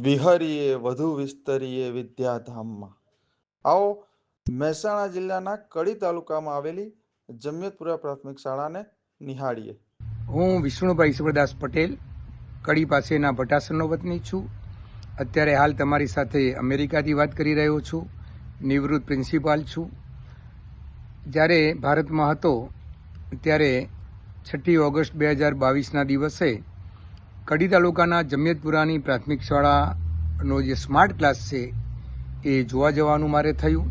વિહરીએ વધુ વિસ્તરીએ વિદ્યાધામમાં. આવો મહેસાણા જિલ્લાના કડી તાલુકામાં આવેલી જમિયતપુરા પ્રાથમિક શાળાને નિહાળીએ. હું વિષ્ણુભાઈ ઈશ્વરદાસ પટેલ, કડી પાસેના ભટાસરનો વતની છું. અત્યારે હાલ તમારી સાથે અમેરિકાથી વાત કરી રહ્યો છું. નિવૃત્ત પ્રિન્સિપાલ છું. જ્યારે ભારતમાં હતો ત્યારે 6 ઓગસ્ટ 2022ના દિવસે કડી તાલુકાના જમિયતપુરાની પ્રાથમિક શાળાનો જે સ્માર્ટ ક્લાસ છે એ જોવા જવાનું મારે થયું.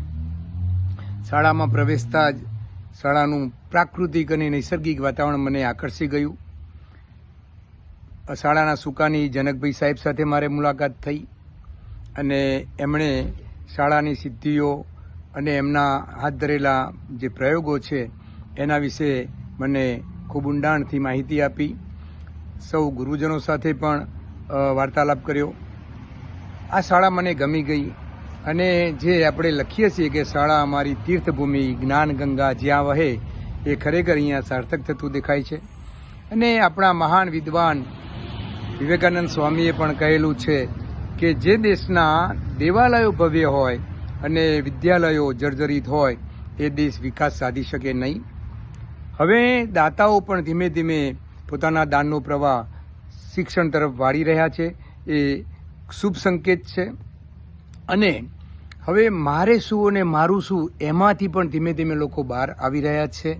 શાળામાં પ્રવેશતા જ શાળાનું પ્રાકૃતિક અને નૈસર્ગિક વાતાવરણ મને આકર્ષી ગયું. શાળાના સુકાની જનકભાઈ સાહેબ સાથે મારે મુલાકાત થઈ અને એમણે શાળાની સિદ્ધિઓ અને એમના હાથ ધરેલા જે પ્રયોગો છે એના વિશે મને ખૂબ ઊંડાણથી માહિતી આપી. સૌ ગુરુજનો સાથે પણ વાર્તાલાપ કર્યો. આ શાળા મને ગમી ગઈ અને જે આપણે લખીએ છીએ કે શાળા અમારી તીર્થભૂમિ, જ્ઞાન ગંગા જ્યાં વહે, એ ખરેખર અહીંયા સાર્થક થતું દેખાય છે. અને આપણા મહાન વિદ્વાન વિવેકાનંદ સ્વામીએ પણ કહેલું છે કે જે દેશના દેવાલયો ભવ્ય હોય અને વિદ્યાલયો જર્જરિત હોય એ દેશ વિકાસ સાધી શકે નહીં. હવે દાતાઓ પણ ધીમે ધીમે પોતાના દાનનો પ્રવાહ શિક્ષણ તરફ વાળી રહ્યા છે. એ શુભ સંકેત છે. અને હવે મારે શું અને મારું શું એમાંથી પણ ધીમે ધીમે લોકો બહાર આવી રહ્યા છે.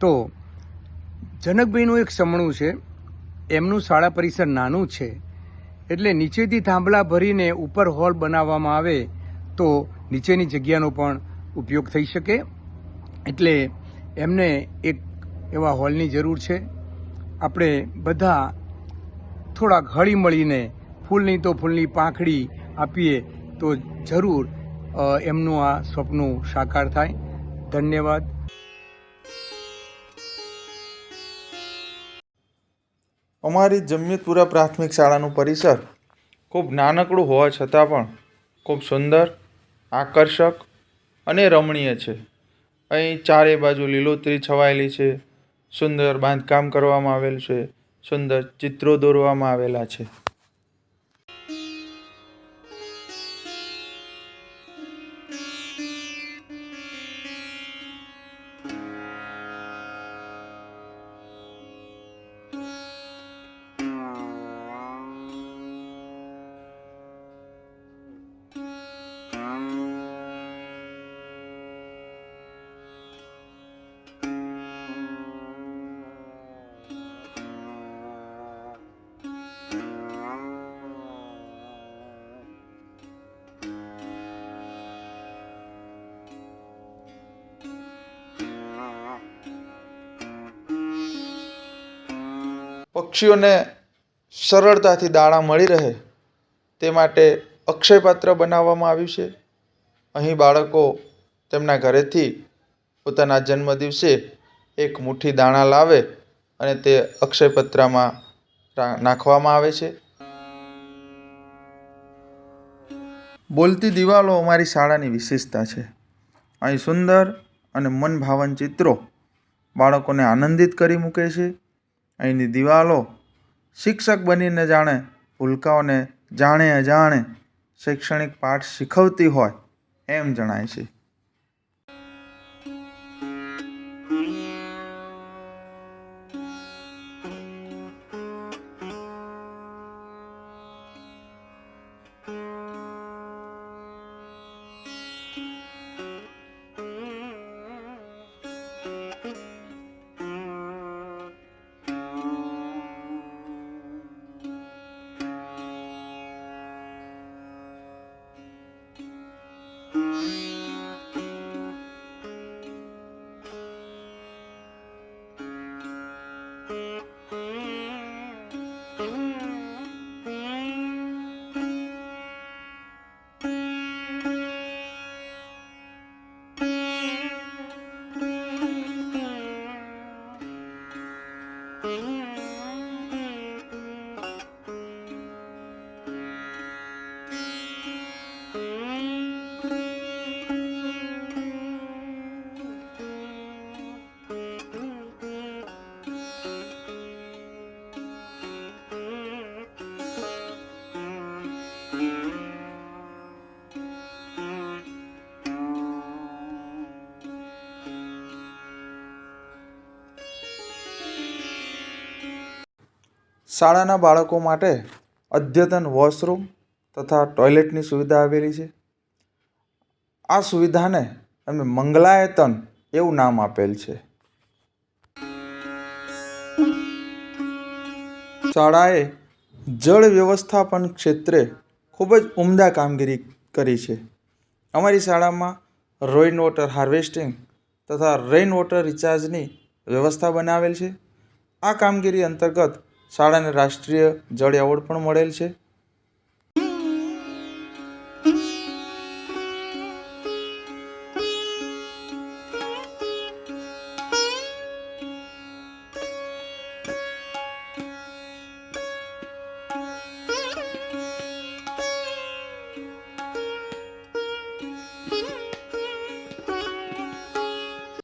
તો જનકભાઈનું એક સમણું છે, એમનું શાળા પરિસર નાનું છે એટલે નીચેથી થાંભલા ભરીને ઉપર હોલ બનાવવામાં આવે તો નીચેની જગ્યાનો પણ ઉપયોગ થઈ શકે. એટલે એમને એક એવા હોલની જરૂર છે. આપણે બધા થોડાક હળી મળીને ફૂલની તો ફૂલની પાંખડી આપીએ તો જરૂર એમનું આ સ્વપ્ન સાકાર થાય. ધન્યવાદ. અમારી જમિયતપુરા પ્રાથમિક શાળાનું પરિસર ખૂબ નાનકડું હોવા છતાં પણ ખૂબ સુંદર, આકર્ષક અને રમણીય છે. અહીં ચારે બાજુ લીલોતરી છવાયેલી છે. સુંદર બાંધકામ કરવામાં આવેલ છે. સુંદર ચિત્રો દોરવામાં આવેલા છે. પક્ષીઓને સરળતાથી દાણા મળી રહે તે માટે અક્ષયપાત્ર બનાવવામાં આવ્યું છે. અહીં બાળકો તેમના ઘરેથી પોતાના જન્મદિવસે એક મુઠ્ઠી દાણા લાવે અને તે અક્ષયપત્રમાં નાખવામાં આવે છે. બોલતી દિવાલો અમારી શાળાની વિશેષતા છે. અહીં સુંદર અને મનભાવન ચિત્રો બાળકોને આનંદિત કરી મૂકે છે. અહીંની દિવાલો શિક્ષક બનીને જાણે ભૂલકાઓને જાણે અજાણે શૈક્ષણિક પાઠ શીખવતી હોય એમ જણાય છે. શાળાના બાળકો માટે અદ્યતન વોશરૂમ તથા ટોયલેટની સુવિધા આવેલી છે. આ સુવિધાને અમે મંગલાયતન એવું નામ આપેલ છે. શાળાએ જળ વ્યવસ્થાપન ક્ષેત્રે ખૂબ જ ઉમદા કામગીરી કરી છે. અમારી શાળામાં રેઇન વોટર હાર્વેસ્ટિંગ તથા રેઇન વોટર રિચાર્જની વ્યવસ્થા બનાવેલ છે. આ કામગીરી અંતર્ગત શાળાને રાષ્ટ્રીય જળ એવોર્ડ પણ મળેલ છે.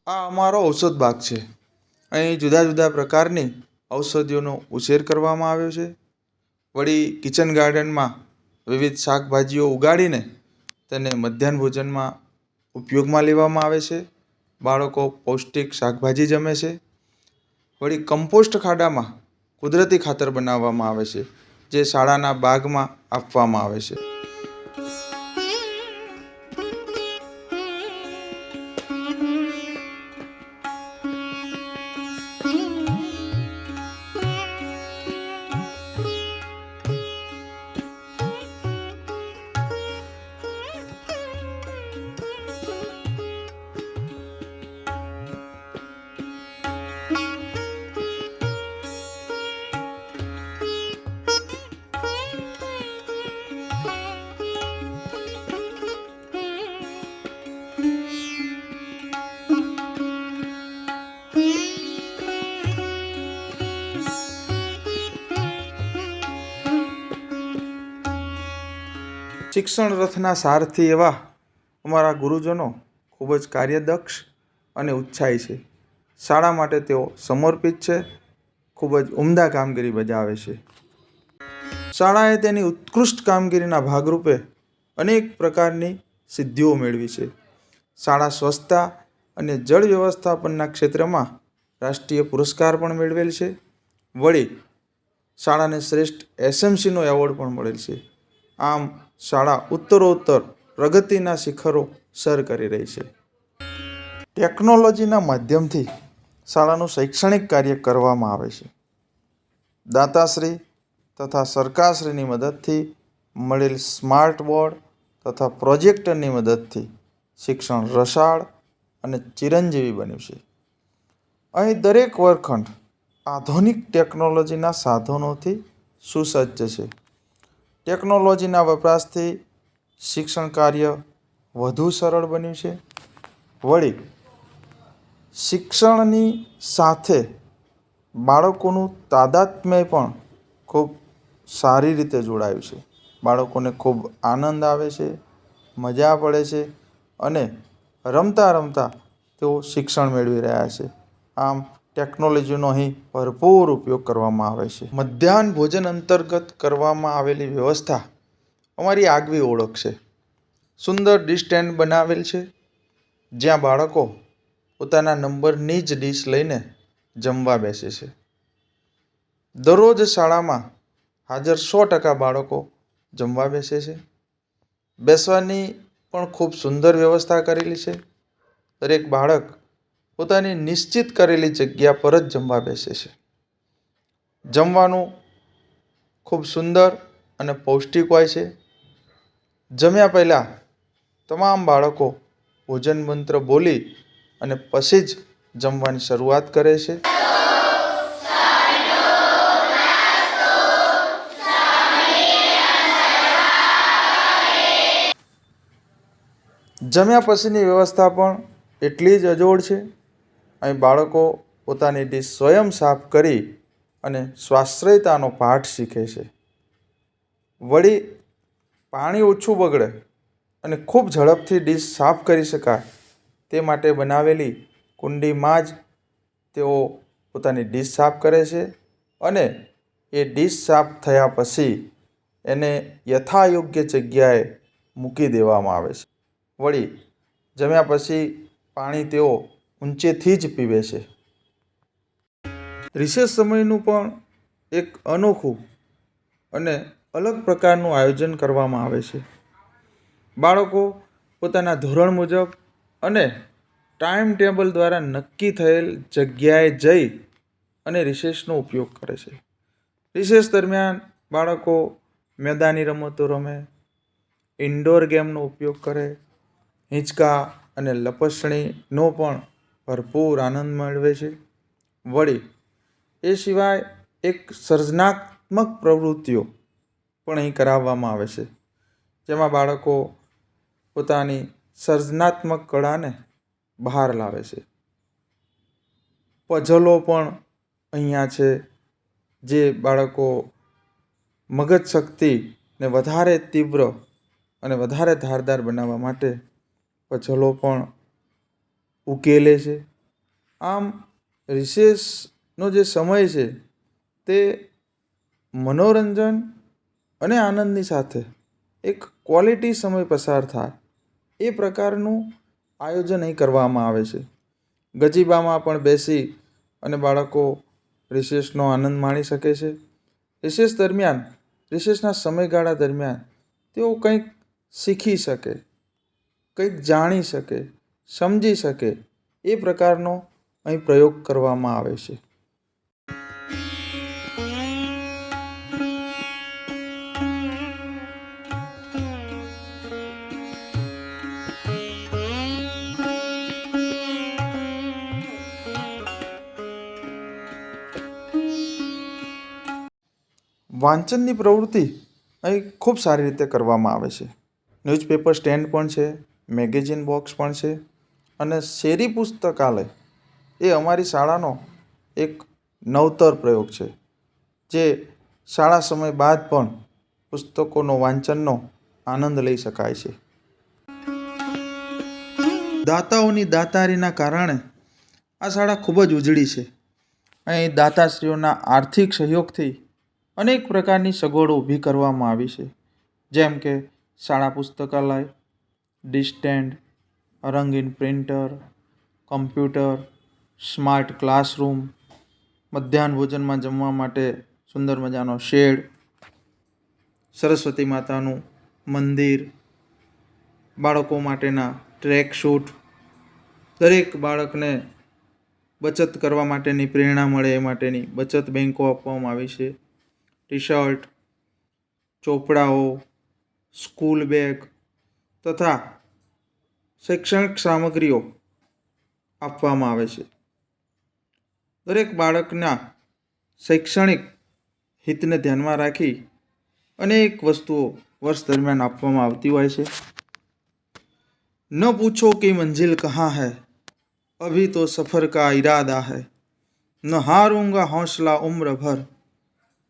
આ અમારો ઔષધ બાગ છે. અહીં જુદા જુદા પ્રકારની ઔષધિઓનો ઉછેર કરવામાં આવ્યો છે. વળી કિચન ગાર્ડનમાં વિવિધ શાકભાજીઓ ઉગાડીને તેને મધ્યાહન ભોજનમાં ઉપયોગમાં લેવામાં આવે છે. બાળકો પૌષ્ટિક શાકભાજી જમે છે. વળી કમ્પોસ્ટ ખાડામાં કુદરતી ખાતર બનાવવામાં આવે છે, જે શાળાના બાગમાં આપવામાં આવે છે. શિક્ષણ રથના સારથી એવા અમારા ગુરુજનો ખૂબ જ કાર્યદક્ષ અને ઉત્સાહી છે. શાળા માટે તેઓ સમર્પિત છે. ખૂબ જ ઉમદા કામગીરી બજાવે છે. શાળાએ તેની ઉત્કૃષ્ટ કામગીરીના ભાગરૂપે અનેક પ્રકારની સિદ્ધિઓ મેળવી છે. શાળા સ્વચ્છતા અને જળ વ્યવસ્થાપનના ક્ષેત્રમાં રાષ્ટ્રીય પુરસ્કાર પણ મેળવેલ છે. વળી શાળાને શ્રેષ્ઠ SMCનો એવોર્ડ પણ મળેલ છે. આમ શાળા ઉત્તરોત્તર પ્રગતિના શિખરો સર કરી રહી છે. ટેકનોલોજીના માધ્યમથી શાળાનું શૈક્ષણિક કાર્ય કરવામાં આવે છે. દાતાશ્રી તથા સરકારશ્રીની મદદથી મળેલ સ્માર્ટ બોર્ડ તથા પ્રોજેક્ટરની મદદથી શિક્ષણ રસાળ અને ચિરંજીવી બન્યું છે. અહીં દરેક વર્ગખંડ આધુનિક ટેકનોલોજીના સાધનોથી સુસજ્જ છે. ટેકનોલોજીના વપરાશથી શિક્ષણ કાર્ય વધુ સરળ બન્યું છે. વળી શિક્ષણની સાથે બાળકોનું તાદાત્મ્ય પણ ખૂબ સારી રીતે જોડાયું છે. બાળકોને ખૂબ આનંદ આવે છે, મજા પડે છે અને રમતા રમતા તેઓ શિક્ષણ મેળવી રહ્યા છે. આમ ટેકનોલોજીનો અહીં ભરપૂર ઉપયોગ કરવામાં આવે છે. મધ્યાહન ભોજન અંતર્ગત કરવામાં આવેલી વ્યવસ્થા અમારી આગવી ઓળખ છે. સુંદર ડિશ સ્ટેન્ડ બનાવેલ છે, જ્યાં બાળકો પોતાના નંબરની જ ડીશ લઈને જમવા બેસે છે. દરરોજ શાળામાં હાજર 100% બાળકો જમવા બેસે છે. બેસવાની પણ ખૂબ સુંદર વ્યવસ્થા કરેલી છે. દરેક બાળક પોતાની નિશ્ચિત કરેલી જગ્યા પર જ જમવા બેસે છે. જમવાનું ખૂબ સુંદર અને પૌષ્ટિક હોય છે. જમ્યા પહેલાં તમામ બાળકો ભોજન મંત્ર બોલી અને પછી જ જમવાની શરૂઆત કરે છે. જમ્યા પછીની વ્યવસ્થા પણ એટલી જ અજોડ છે. અહીં બાળકો પોતાની ડીશ સ્વયં સાફ કરી અને સ્વાશ્રયતાનો પાઠ શીખે છે. વળી પાણી ઓછું બગડે અને ખૂબ ઝડપથી ડીશ સાફ કરી શકાય તે માટે બનાવેલી કુંડીમાં જ તેઓ પોતાની ડીશ સાફ કરે છે અને એ ડીશ સાફ થયા પછી એને યથાયોગ્ય જગ્યાએ મૂકી દેવામાં આવે છે. વળી જમ્યા પછી પાણી તેઓ ઊંચેથી જ પીવે છે. રિસેસ સમયનું પણ એક અનોખું અને અલગ પ્રકારનું આયોજન કરવામાં આવે છે. બાળકો પોતાના ધોરણ મુજબ અને ટાઈમ ટેબલ દ્વારા નક્કી થયેલ જગ્યાએ જઈ અને રિસેસનો ઉપયોગ કરે છે. રિસેસ દરમિયાન બાળકો મેદાની રમતો રમે, ઇન્ડોર ગેમનો ઉપયોગ કરે, હિંચકા અને લપસણીનો પણ ભરપૂર આનંદ મેળવે છે. વળી એ સિવાય એક સર્જનાત્મક પ્રવૃત્તિઓ પણ અહીં કરાવવામાં આવે છે, જેમાં બાળકો પોતાની સર્જનાત્મક કળાને બહાર લાવે છે. પઝલો પણ અહીંયા છે, જે બાળકો મગજ શક્તિને વધારે તીવ્ર અને વધારે ધારદાર બનાવવા માટે પઝલો પણ ઉકેલે છે. આમ રિસેસનો જે સમય છે તે મનોરંજન અને આનંદની સાથે એક ક્વોલિટી સમય પસાર થાય એ પ્રકારનું આયોજન અહીં કરવામાં આવે છે. ગજીબામાં પણ બેસી અને બાળકો રિસેસનો આનંદ માણી શકે છે. રિસેસ દરમિયાન, રિસેસના સમયગાળા દરમિયાન તેઓ કંઈક શીખી શકે, કંઈક જાણી શકે, સમજી શકે એ પ્રકારનો અહીં પ્રયોગ કરવામાં આવે છે. વાંચનની પ્રવૃત્તિ અહીં ખૂબ સારી રીતે કરવામાં આવે છે. ન્યૂઝપેપર સ્ટેન્ડ પણ છે, મેગેઝિન બોક્સ પણ છે અને શેરી પુસ્તકાલય એ અમારી શાળાનો એક નવતર પ્રયોગ છે, જે શાળા સમય બાદ પણ પુસ્તકોનો વાંચનનો આનંદ લઈ શકાય છે. દાતાઓની દાતારીના કારણે આ શાળા ખૂબ જ ઉજળી છે. અહીં દાતાશ્રીઓના આર્થિક સહયોગથી અનેક પ્રકારની સગવડો ઊભી કરવામાં આવી છે, જેમ કે શાળા પુસ્તકાલય, ડિશ સ્ટેન્ડ, રંગીન પ્રિન્ટર, કમ્પ્યુટર, સ્માર્ટ ક્લાસરૂમ, મધ્યાહન ભોજનમાં જમવા માટે સુંદર મજાનો શેડ, સરસ્વતી માતાનું મંદિર, બાળકો માટેના ટ્રેક સૂટ, દરેક બાળકને બચત કરવા માટેની પ્રેરણા મળે એ માટેની બચત બેન્કો આપવામાં આવી છે. ટી શર્ટ, ચોપડાઓ, સ્કૂલ બેગ તથા શૈક્ષણિક સામગ્રીઓ આપવામાં આવે છે. દરેક બાળકના શૈક્ષણિક હિતને ધ્યાનમાં રાખી અનેક વસ્તુઓ વર્ષ દરમિયાન આપવામાં આવતી હોય છે. ન પૂછો કે મંજિલ કહાં હૈ, અભી તો સફર કા ઇરાદા હૈ, ન હારૂંગા હૌસલા ઉમ્ર ભર,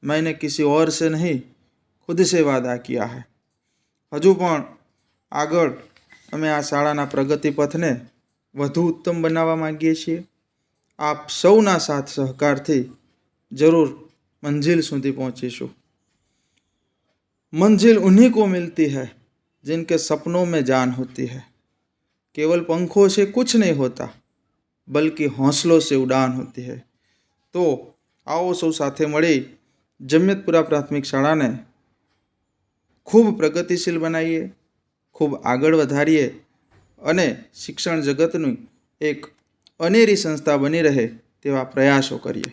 मैंने किसी और से नहीं खुद से वादा किया है. હજુ પણ આગળ અમે આ શાળાના પ્રગતિ પથને વધુ ઉત્તમ બનાવવા માંગીએ છીએ. આપ સૌના સાથ સહકારથી જરૂર મંજિલ સુધી પહોંચીશું. मंजिल उन्हीं को मिलती है जिनके सपनों में जान होती है. केवल पंखों से कुछ नहीं होता, बल्कि हौसलों से उड़ान होती है. तो आओ સૌ સાથે મળી જમિયતપુરા પ્રાથમિક શાળાને ખૂબ પ્રગતિશીલ બનાવીએ, ખૂબ આગળ વધારીએ અને શિક્ષણ જગતની એક અનેરી સંસ્થા બની રહે તેવા પ્રયાસો કરીએ.